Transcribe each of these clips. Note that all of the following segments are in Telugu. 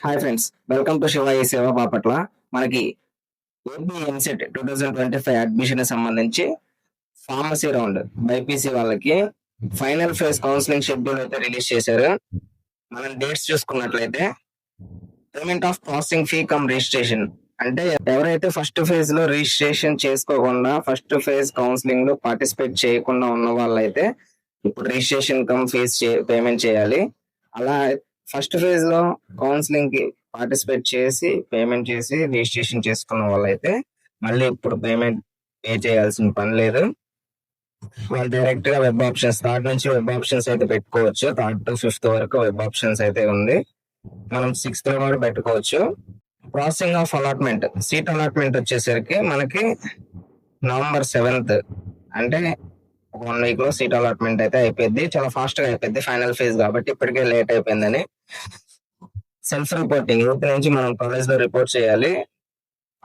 Hi friends, welcome to Shiva ఈ సేవ బాపట్ల. మనకి ఏపీ ఎంసెట్ 2025 అడ్మిషన్ సంబంధించి ఫార్మసీ రౌండ్ బైపీసీ వాళ్ళకి ఫైనల్ ఫేజ్ కౌన్సిలింగ్ షెడ్యూల్ అయితే రిలీజ్ చేశారు. మనం డేట్స్ చూసుకున్నట్లయితే payment of processing fee come registration అంటే ఎవరైతే ఫస్ట్ ఫేజ్ లో రిజిస్ట్రేషన్ చేసుకోకుండా ఫస్ట్ ఫేజ్ కౌన్సిలింగ్ లో పార్టిసిపేట్ చేయకుండా ఉన్న వాళ్ళైతే ఇప్పుడు రిజిస్ట్రేషన్ కమ్ ఫీజ్ పేమెంట్ చేయాలి. అలా ఫస్ట్ ఫేజ్ లో కౌన్సిలింగ్ కి పార్టిసిపేట్ చేసి పేమెంట్ చేసి రిజిస్ట్రేషన్ చేసుకున్న వాళ్ళైతే మళ్ళీ ఇప్పుడు పేమెంట్ పే చేయాల్సిన పని లేదు. వాళ్ళు డైరెక్ట్ గా వెబ్ ఆప్షన్స్ థర్డ్ నుంచి వెబ్ ఆప్షన్స్ అయితే పెట్టుకోవచ్చు. థర్డ్ టు ఫిఫ్త్ వరకు వెబ్ ఆప్షన్స్ అయితే ఉంది. మనం సిక్స్త్ లో కూడా పెట్టుకోవచ్చు. Processing of allotment seat allotment వచ్చేసరికి మనకి November 7th అంటే 1 week లో సీట్ అలాట్మెంట్ అయితే అయిపోయింది. చాలా ఫాస్ట్ గా అయిపోయింది ఫైనల్ ఫేజ్ కాబట్టి. ఇప్పటికే లేట్ అయిపోయిందని సెల్ఫ్ రిపోర్టింగ్ యూపీ నుంచి మనం కాలేజ్ లో రిపోర్ట్ చేయాలి.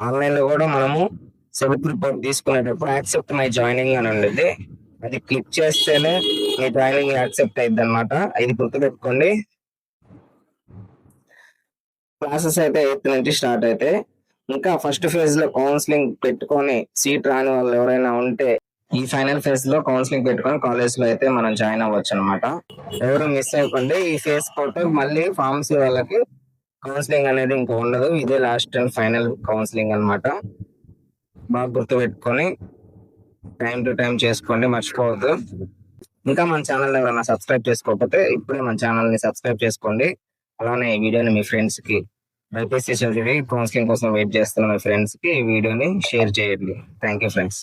ఆన్లైన్ లో కూడా మనము సెల్ఫ్ రిపోర్ట్ తీసుకునేటప్పుడు యాక్సెప్ట్ మై జాయినింగ్ అని ఉండేది. అది క్లిక్ చేస్తేనే మీ జాయినింగ్ యాక్సెప్ట్ అయింది అనమాట. ఇది గుర్తుపెట్టుకోండి. క్లాసెస్ అయితే 8th నుంచి స్టార్ట్ అయితే ఇంకా ఫస్ట్ ఫేజ్ లో కౌన్సిలింగ్ పెట్టుకొని సీట్ రాని వాళ్ళు ఎవరైనా ఉంటే ఈ ఫైనల్ ఫేజ్ లో కౌన్సిలింగ్ పెట్టుకొని కాలేజ్ లో అయితే మనం జాయిన్ అవ్వచ్చు అనమాట. ఎవరు మిస్ అవ్వకండి. ఈ ఫేజ్ పోతే మళ్ళీ ఫార్మసీ వాళ్ళకి కౌన్సిలింగ్ అనేది ఇంకా ఉండదు. ఇదే లాస్ట్ అండ్ ఫైనల్ కౌన్సిలింగ్ అనమాట. బాగా గుర్తు పెట్టుకొని టైం టు టైం చేసుకోండి, మర్చిపోవద్దు. ఇంకా మన ఛానల్ ఎవరైనా సబ్స్క్రైబ్ చేసుకోకపోతే ఇప్పుడే మన ఛానల్ ని సబ్స్క్రైబ్ చేసుకోండి. అలానే ఈ వీడియోని మీ ఫ్రెండ్స్ కి బైపీసీ చదివి కౌన్సిలింగ్ కోసం వెయిట్ చేస్తున్న మీ ఫ్రెండ్స్ కి ఈ వీడియోని షేర్ చేయండి. Thank you friends.